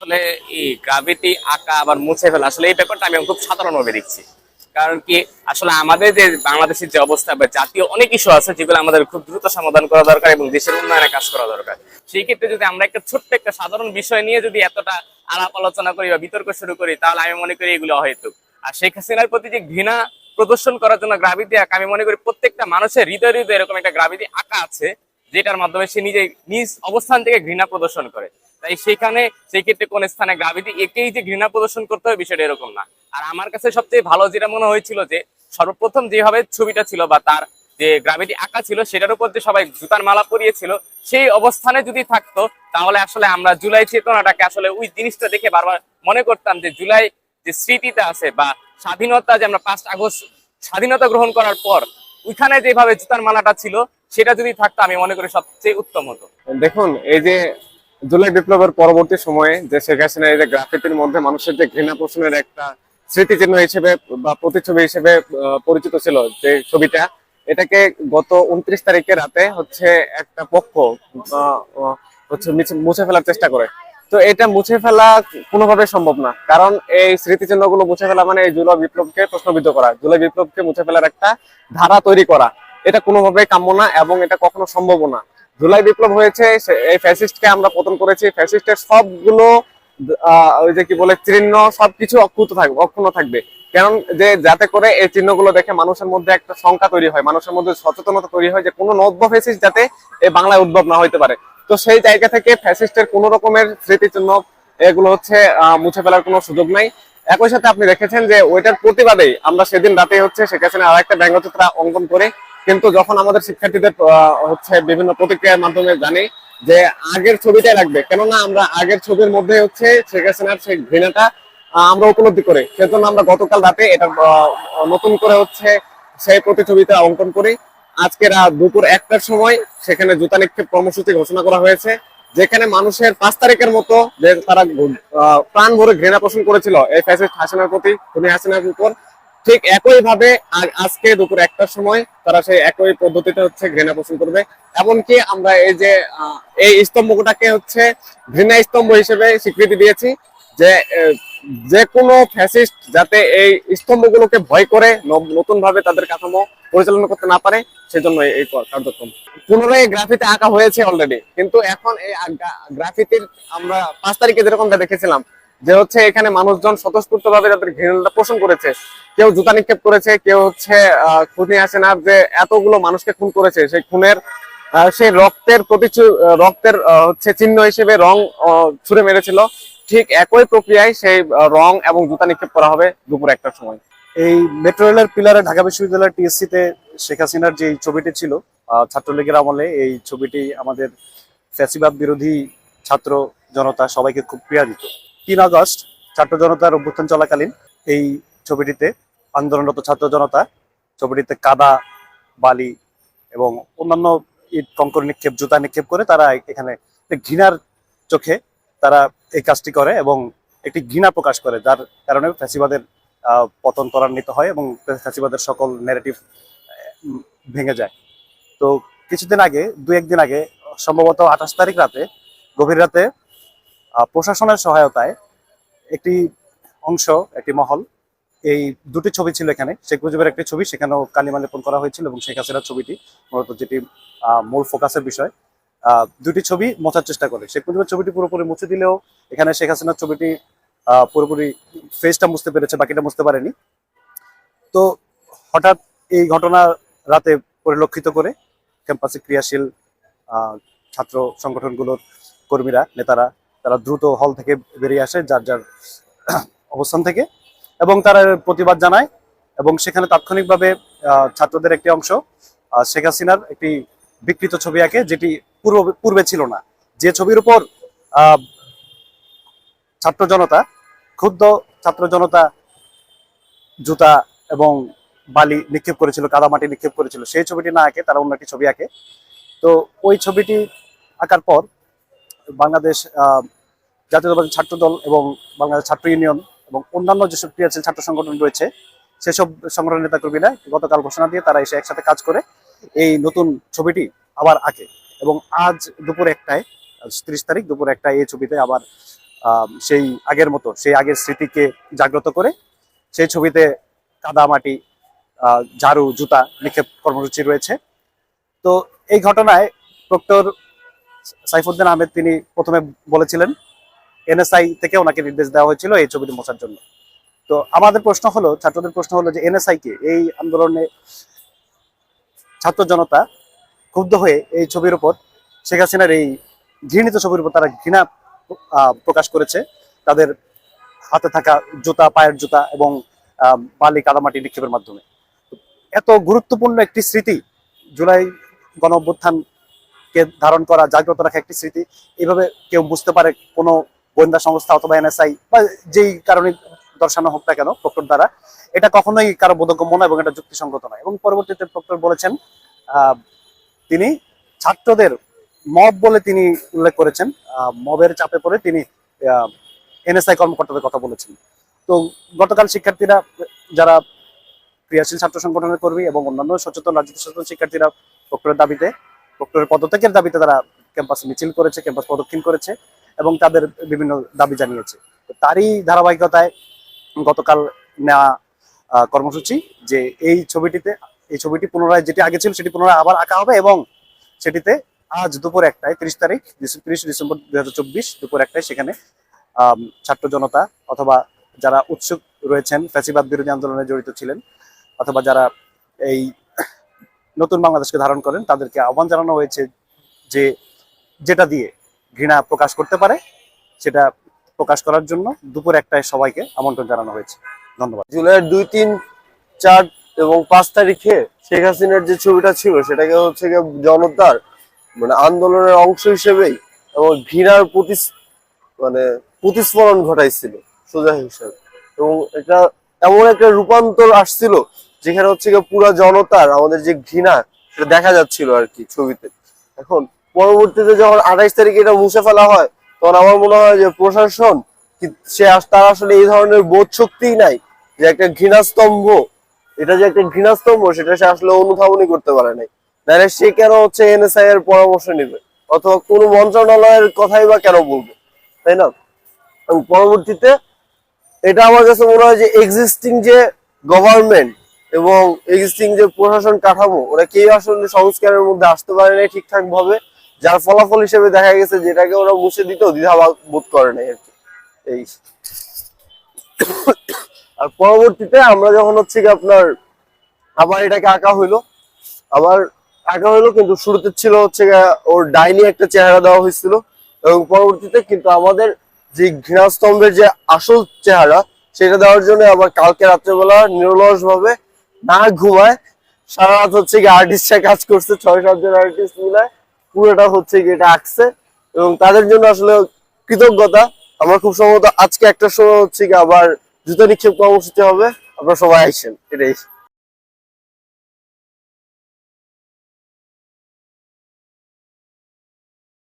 আসলে এই গ্রাভিটি আঁকা আবার মুছে ফেলা আসলে এই ব্যাপারটা আমি খুব সাধারণভাবে দেখছি। কারণ কি আসলে আমাদের যে বাংলাদেশের যে অবস্থা বা জাতীয় অনেক ইস্যু আছে যেগুলো আমাদের খুব দ্রুত সমাধান করা দরকার এবং দেশের উন্নয়নে কাজ করা দরকার। সেই ক্ষেত্রে যদি আমরা একটা ছোট্ট একটা সাধারণ বিষয় নিয়ে যদি এতটা আলাপ আলোচনা করি বা বিতর্ক শুরু করি তাহলে আমি মনে করি এগুলো অহেতুক। আর শেখ হাসিনার প্রতি যে ঘৃণা প্রদর্শন করার জন্য গ্রাভিটি আঁকা, আমি মনে করি প্রত্যেকটা মানুষের হৃদয় হৃদয় এরকম একটা গ্রাভিটি আঁকা আছে যেটার মাধ্যমে সে নিজে নিজ অবস্থান থেকে ঘৃণা প্রদর্শন করে। তাই সেখানে সেই ক্ষেত্রে কোন স্থানে গ্রাভিটি একেই যে ঘৃণা প্রদর্শন করতে হবে বিষয়টা এরকম না। আর আমার কাছে সবচেয়ে ভালো যেটা মনে হয়েছিল যে সর্বপ্রথম যেভাবে ছবিটা ছিল বা তার যে গ্রাভিটি আঁকা ছিল সেটার উপর যে সবাই জুতার মালা পরিয়েছিল সেই অবস্থানে যদি থাকতো তাহলে আসলে আমরা জুলাই চেতনাটাকে আসলে ওই জিনিসটা দেখে বারবার মনে করতাম যে জুলাই যে স্মৃতিটা আছে বা স্বাধীনতা যে আমরা 5 আগস্ট স্বাধীনতা গ্রহণ করার পর ওইখানে যেভাবে জুতার মালাটা ছিল সেটা যদি থাকতো আমি মনে করি সবচেয়ে উত্তম হতো। দেখুন, এই যে জুলাই বিপ্লবের পরবর্তী সময়ে যে শেখ হাসিনা এই যে গ্রাফিতির মধ্যে মানুষের যে ঘৃণা পোষণের একটা স্মৃতিচিহ্ন হিসেবে বা প্রতিচ্ছবি হিসেবে পরিচিত ছিল যে ছবিটা, এটাকে গত 29 তারিখে রাতে হচ্ছে একটা পক্ষ হচ্ছে মুছে ফেলার চেষ্টা করে। তো এটা মুছে ফেলা কোনোভাবে সম্ভব না, কারণ এই স্মৃতিচিহ্ন গুলো মুছে ফেলা মানে এই জুলাই বিপ্লবকে প্রশ্নবিদ্ধ করা, জুলাই বিপ্লবকে মুছে ফেলার একটা ধারা তৈরি করা। এটা কোনোভাবেই কাম্য না এবং এটা কখনো সম্ভব না। জুলাই বিপ্লব হয়েছে, এই ফ্যাসিস্টকে আমরা পতন করেছি, ফ্যাসিস্টের সবগুলো ওই যে কি বলে চিহ্ন সবকিছু অক্ষুণ্ণ থাকবে। কারণ যে যাতে করে এই চিহ্নগুলো দেখে মানুষের মধ্যে একটা শঙ্কা তৈরি হয়, মানুষের মধ্যে সচেতনতা তৈরি হয় যে কোনো নব্য ফ্যাসিস্ট যাতে এই বাংলায় উদ্ভব না হইতে পারে। তো সেই জায়গা থেকে ফ্যাসিস্টের কোন রকমের স্মৃতিচিহ্ন এগুলো হচ্ছে মুছে ফেলার কোনো সুযোগ নাই। একই সাথে আপনি দেখেছেন যে ওইটার প্রতিবাদেই আমরা সেদিন রাতে হচ্ছে শেখ হাসিনা আর একটা ব্যঙ্গচিত্র অঙ্কন করে, কিন্তু যখন আমাদের শিক্ষার্থীদের হচ্ছে বিভিন্ন প্রতিক্রিয়ার মাধ্যমে জানি যে আগের ছবিটাই লাগবে, কেননা আমরা আগের ছবির মধ্যে হচ্ছে শেখ হাসিনার সেই ঘৃণাটা আমরা উপলব্ধি করি, সেজন্য আমরা গতকাল রাতে এটা নতুন করে হচ্ছে সেই প্রতিছবিটা অঙ্কন করি। আজকে দুপুর 1টার সময় সেখানে জুতা নিক্ষেপ কর্মসূচি ঘোষণা করা হয়েছে, যেখানে মানুষের 5 তারিখের মতো যে তারা প্রাণ ভরে ঘৃণা পোষণ করেছিল এই ফ্যাসিস্ট হাসিনার প্রতি, খুনি হাসিনার উপর, ঠিক একই ভাবে আজকে দুপুর 1টার সময় তারা সেই একই পদ্ধতিতে হচ্ছে ঘৃণা পোষণ করবে। এমনকি আমরা এই যে এই স্তম্ভটাকে হচ্ছে ঘৃণা স্তম্ভ হিসেবে স্বীকৃতি দিয়েছি, যে যে কোনো ফ্যাসিস্ট যাতে এই স্তম্ভগুলোকে ভয় করে নতুন ভাবে তাদের কাঠামো পরিচালনা করতে না পারে, সেজন্য এই কার্যক্রম। পুনরায় গ্রাফিতে আঁকা হয়েছে অলরেডি, কিন্তু এখন এই গ্রাফিতির আমরা 5 তারিখে যেরকমটা দেখেছিলাম যে হচ্ছে এখানে মানুষজন স্বতঃস্ফূর্ত ভাবে তাদের ঘৃণাটা পোষণ করেছে, কেউ জুতা নিক্ষেপ করেছে, কেউ হচ্ছে খুনি হাসিনার যে এতগুলো মানুষকে খুন করেছে সেই খুনের সেই রক্তের হচ্ছে চিহ্ন হিসেবে রং ছুড়ে মেরেছিল, ঠিক একই প্রক্রিয়ায় সেই রং এবং জুতা নিক্ষেপ করা হবে দুপুর 1টার সময়। এই মেট্রো রেলের পিলারে ঢাকা বিশ্ববিদ্যালয়ের টিএসসি তে শেখ হাসিনার যে ছবিটি ছিল ছাত্রলীগের আমলে, এই ছবিটি আমাদের ফ্যাসিবাদ বিরোধী ছাত্র জনতা সবাইকে খুব প্রিয় দিত। 3 আগস্ট ছাত্র জনতার অভ্যুত্থান চলাকালীন এই ছবিটিতে আন্দোলনরত ছাত্র জনতা ছবিটিতে কাদা, বালি এবং অন্যান্য ইট কঙ্কর নিক্ষেপ, জুতা নিক্ষেপ করে তারা এখানে ঘৃণার চোখে তারা এই কাজটি করে এবং একটি ঘৃণা প্রকাশ করে, যার কারণে ফ্যাসিবাদের পতন ত্বরান্বিত হয় এবং ফ্যাসিবাদের সকল ন্যারেটিভ ভেঙে যায়। তো কিছুদিন আগে, 2-1 দিন আগে, সম্ভবত 28 তারিখ রাতে, গভীর রাতে প্রশাসনের সহায়তায় একটি অংশ, একটি মহল, এই দুটি ছবি ছিল এখানে, শেখ মুজিবের একটি ছবি সেখানেও কালিমা লেপন করা হয়েছিল এবং শেখ হাসিনার ছবিটি মূলত যেটি মূল ফোকাসের বিষয়, দুটি ছবি মোছার চেষ্টা করে। শেখ মুজিবের ছবিটি পুরোপুরি মুছে দিলেও এখানে শেখ হাসিনার ছবিটি পুরোপুরি ফেসটা মুছতে পেরেছে, বাকিটা মুছতে পারেনি। তো হঠাৎ এই ঘটনা রাতে পরিলক্ষিত করে ক্যাম্পাসে ক্রিয়াশীল ছাত্র সংগঠনগুলোর কর্মীরা, নেতারা, তারা দ্রুত হল থেকে বেরিয়ে আসে যার যার অবস্থান থেকে এবং তারা প্রতিবাদ জানায় এবং সেখানে তাৎক্ষণিকভাবে ছাত্রদের একটি অংশ শেখ হাসিনার একটি বিকৃত ছবি আঁকে, যেটি পূর্বে ছিল না। যে ছবির উপর ছাত্র জনতা, ক্ষুব্ধ ছাত্র জনতা জুতা এবং বালি নিক্ষেপ করেছিল, কাদামাটি নিক্ষেপ করেছিল, সেই ছবিটি না আঁকে তারা অন্য একটি ছবি আঁকে। তো ওই ছবিটি আঁকার পর বাংলাদেশ জাতীয়তাবাদী ছাত্র দল এবং বাংলাদেশ ছাত্র ইউনিয়ন এবং অন্যান্য যেসব ক্রিয়াশীল ছাত্র সংগঠন রয়েছে সেসব সংগঠনের নেতাকর্মীরা গতকাল ঘোষণা দিয়ে তারা এসে একসাথে কাজ করে এই নতুন ছবিটি আবার আঁকে এবং আজ দুপুর 1টায়, 30 তারিখ দুপুর 1টায় এই ছবিতে আবার সেই আগের মতো সেই আগের স্মৃতিকে জাগ্রত করে সেই ছবিতে কাদা মাটি ঝাড়ু জুতা নিক্ষেপ কর্মসূচি রয়েছে। তো এই ঘটনায় প্রক্টর সাইফুদ্দিন আহমেদ তিনি প্রথমে বলেছিলেন এনএসআই থেকে ওনাকে নির্দেশ দেওয়া হয়েছিল এই ছবিটি মোছার জন্য। তো আমাদের প্রশ্ন হলো, ছাত্রদের প্রশ্ন হলো যে এনএসআই কে, এই আন্দোলনে ছাত্র জনতা ক্ষুব্ধ হয়ে এই ছবির উপর, শেখ হাসিনার এই ঘৃণিত ছবির উপর তারা ঘৃণা প্রকাশ করেছে তাদের হাতে থাকা জুতা, পায়ের জুতা এবং বালি কাদামাটি নিক্ষেপের মাধ্যমে। এত গুরুত্বপূর্ণ একটি স্মৃতি, জুলাই গণ অভ্যুত্থানকে ধারণ করা, জাগ্রত রাখা একটি স্মৃতি, এইভাবে কেউ বুঝতে পারে কোনো গোয়েন্দা সংস্থা অথবা এনএসআই বা যেই কারণে দর্শানো হোক না কেন প্রক্টর দ্বারা, এটা কখনোই কারো বোধগম্য নয় এবং এটা যুক্তিসঙ্গত নয়। এবং পরবর্তীতে প্রক্টর বলেছেন, তিনি ছাত্রদের মব বলে তিনি উল্লেখ করেছেন, মবের চাপে পড়ে তিনি এনএসআই কর্মকর্তাদের কথা বলেছেন। তো গতকাল শিক্ষার্থীরা, যারা ক্রিয়াশীল ছাত্র সংগঠনের কর্মী এবং অন্যান্য সচেতন রাজনীতি সচেতন শিক্ষার্থীরা প্রক্টরের দাবিতে, প্রক্টরের পদত্যাগের দাবিতে তারা ক্যাম্পাসে মিছিল করেছে, ক্যাম্পাস প্রদক্ষিণ করেছে এবং তাদের বিভিন্ন দাবি জানিয়েছে। তারই ধারাবাহিকতায় গতকাল নেওয়া কর্মসূচি যে এই ছবিটি পুনরায়, যেটি আগে ছিল সেটি পুনরায় আবার আঁকা হবে এবং সেটিতে আজ দুপুর 1টায় 30 ডিসেম্বর 2024 দুপুর 1টায় সেখানে ছাত্র জনতা অথবা যারা উৎসুক রয়েছেন, ফ্যাসিবাদ বিরোধী আন্দোলনে জড়িত ছিলেন অথবা যারা এই নতুন বাংলাদেশকে ধারণ করেন, তাদেরকে আহ্বান জানানো হয়েছে যে যেটা দিয়ে ঘৃণা প্রকাশ করতে পারে সেটা প্রকাশ করার জন্য দুপুর 1টায় সবাইকে আমন্ত্রণ জানানো হয়েছে। ধন্যবাদ। জুলাইয়ের 2, 3, 4 এবং 5 তারিখে শেখ হাসিনার যে ছবিটা ছিল সেটাকে হচ্ছে গিয়ে জনতার মানে আন্দোলনের অংশ হিসেবেই এবং ঘৃণার প্রতিস্ফলন ঘটাইছিল সোজা হিসাবে। এবং এটা এমন একটা রূপান্তর আসছিল যেখানে হচ্ছে গিয়ে পুরো জনতার আমাদের যে ঘৃণা সেটা দেখা যাচ্ছিল আর কি ছবিতে। এখন পরবর্তীতে যখন 28 তারিখে এটা মুছে ফেলা হয় তখন আমার মনে হয় যে প্রশাসন তার আসলে এই ধরনের বোধ শক্তিই নাই যে একটা ঘৃণাস্তম্ভ, এটা যে একটা ঘৃণাস্তম্ভ সেটা সে আসলে অনুধাবনই করতে পারে নাই। তাহলে সে কেন হচ্ছে এনএসআই এর পরামর্শ নেবে অথবা কোনো মন্ত্রণালয়ের কথাই বা কেন বলবে, তাই না? এবং পরবর্তীতে এটা আমার কাছে মনে হয় যে এক্সিস্টিং যে গভর্নমেন্ট এবং এক্সিস্টিং যে প্রশাসন কাঠামো ওরা কেউ আসলে সংস্কারের মধ্যে আসতে পারে নাই ঠিকঠাক ভাবে, যার ফলাফল হিসেবে দেখা গেছে যেটাকে ওরা মুছে দিতেও দ্বিধা বোধ করে নাই আর কি। এই আর পরবর্তীতে আমরা যখন হচ্ছে কি আপনার আবার এটাকে আঁকা হইলো কিন্তু শুরুতে ছিল হচ্ছে ওর ডাইনি একটা চেহারা দেওয়া হয়েছিল এবং পরবর্তীতে কিন্তু আমাদের যে ঘৃণাস্তম্ভের যে আসল চেহারা সেটা দেওয়ার জন্য আবার কালকে রাত্রেবেলা নিরলস ভাবে না ঘুমায় সারা রাত হচ্ছে কি আর্টিস্টরা কাজ করছে, 6-7 জন আর্টিস্ট মিলায় পুরোটা হচ্ছে কি এটা আঁকছে এবং তাদের জন্য আসলে কৃতজ্ঞতা। আমরা খুব সম্ভবত আজকে 1টার সময় হচ্ছে কি আবার জুতা নিক্ষেপ কর্মসূচি হবে, আপনারা সবাই আইসেন, এটাই।